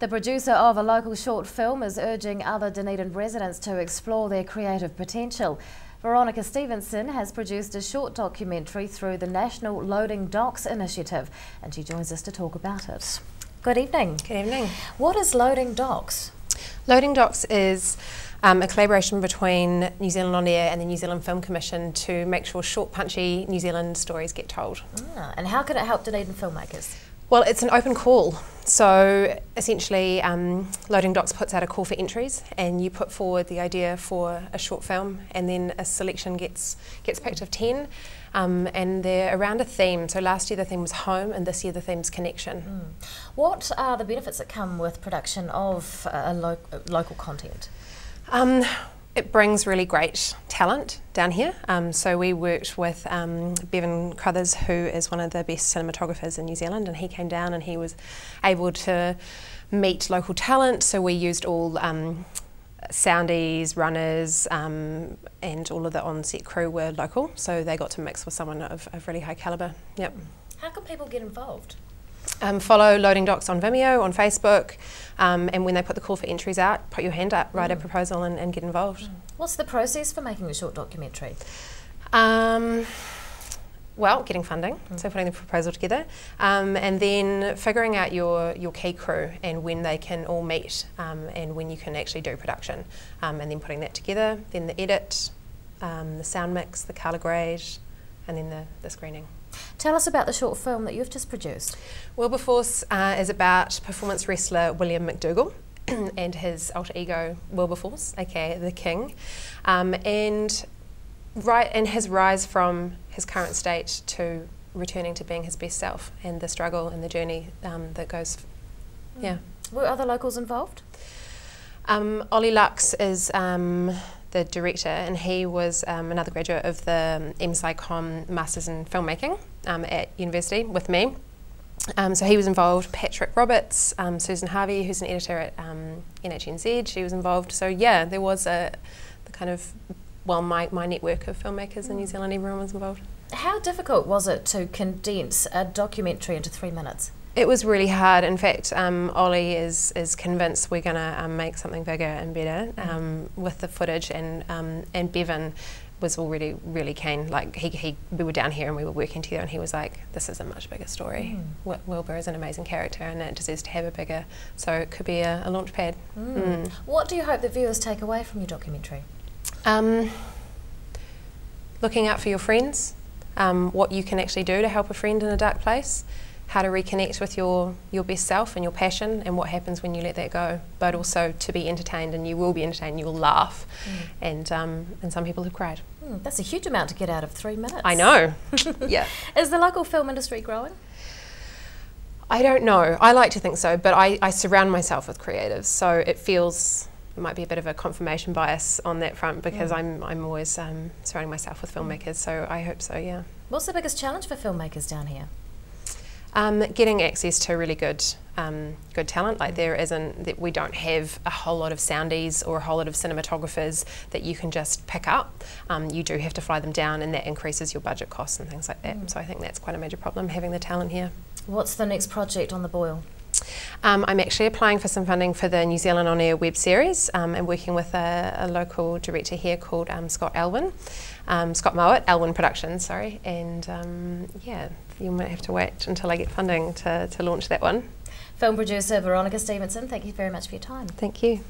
The producer of a local short film is urging other Dunedin residents to explore their creative potential. Veronica Stevenson has produced a short documentary through the National Loading Docks initiative, and she joins us to talk about it. Good evening. Good evening. What is Loading Docks? Loading Docks is a collaboration between New Zealand On Air and the New Zealand Film Commission to make sure short, punchy New Zealand stories get told. And how can it help Dunedin filmmakers? Well, it's an open call. So essentially, Loading Docks puts out a call for entries, and you put forward the idea for a short film, and then a selection gets picked of 10, and they're around a theme. So last year the theme was home, and this year the theme's connection. What are the benefits that come with production of local content? It brings really great talent down here. So we worked with Bevan Crothers, who is one of the best cinematographers in New Zealand, and he came down and he was able to meet local talent. So we used all soundies, runners, and all of the on-set crew were local. So they got to mix with someone of really high calibre. Yep. How can people get involved? Follow Loading Docks on Vimeo, on Facebook, and when they put the call for entries out, put your hand up, write a proposal and get involved. What's the process for making a short documentary? Well, getting funding, so putting the proposal together, and then figuring out your key crew and when they can all meet, and when you can actually do production, and then putting that together, then the edit, the sound mix, the colour grade, and then the screening. Tell us about the short film that you've just produced. Wilberforce is about performance wrestler William McDougall and his alter ego Wilberforce, aka the King, and his rise from his current state to returning to being his best self, and the struggle and the journey that goes. Yeah. Were other locals involved? Ollie Lux is the director, and he was another graduate of the MSI Masters in Filmmaking at university with me. So he was involved. Patrick Roberts, Susan Harvey, who's an editor at NHNZ, she was involved. So yeah, there was my network of filmmakers in New Zealand, everyone was involved. How difficult was it to condense a documentary into 3 minutes? It was really hard. In fact, Ollie is convinced we're going to make something bigger and better with the footage, and Bevan was already really keen. Like we were down here and we were working together, and he was like, "This is a much bigger story. Wilbur is an amazing character, and it deserves to have a bigger." So it could be a launch pad. What do you hope the viewers take away from your documentary? Looking out for your friends, what you can actually do to help a friend in a dark place. How to reconnect with your best self and your passion, and what happens when you let that go. But also to be entertained, and you will be entertained, you will laugh, and some people have cried. That's a huge amount to get out of 3 minutes. I know. Yeah. Is the local film industry growing? I don't know. I like to think so, but I surround myself with creatives, so it might be a bit of a confirmation bias on that front, because I'm always surrounding myself with filmmakers. So I hope so. Yeah. What's the biggest challenge for filmmakers down here? Getting access to really good talent. Like we don't have a whole lot of soundies or a whole lot of cinematographers that you can just pick up. You do have to fly them down, and that increases your budget costs and things like that. So I think that's quite a major problem, having the talent here. What's the next project on the boil? I'm actually applying for some funding for the New Zealand On Air web series, and working with a local director here called Scott Mowat, Elwyn Productions, sorry, and yeah, you might have to wait until I get funding to launch that one. Film producer Veronica Stevenson, thank you very much for your time. Thank you.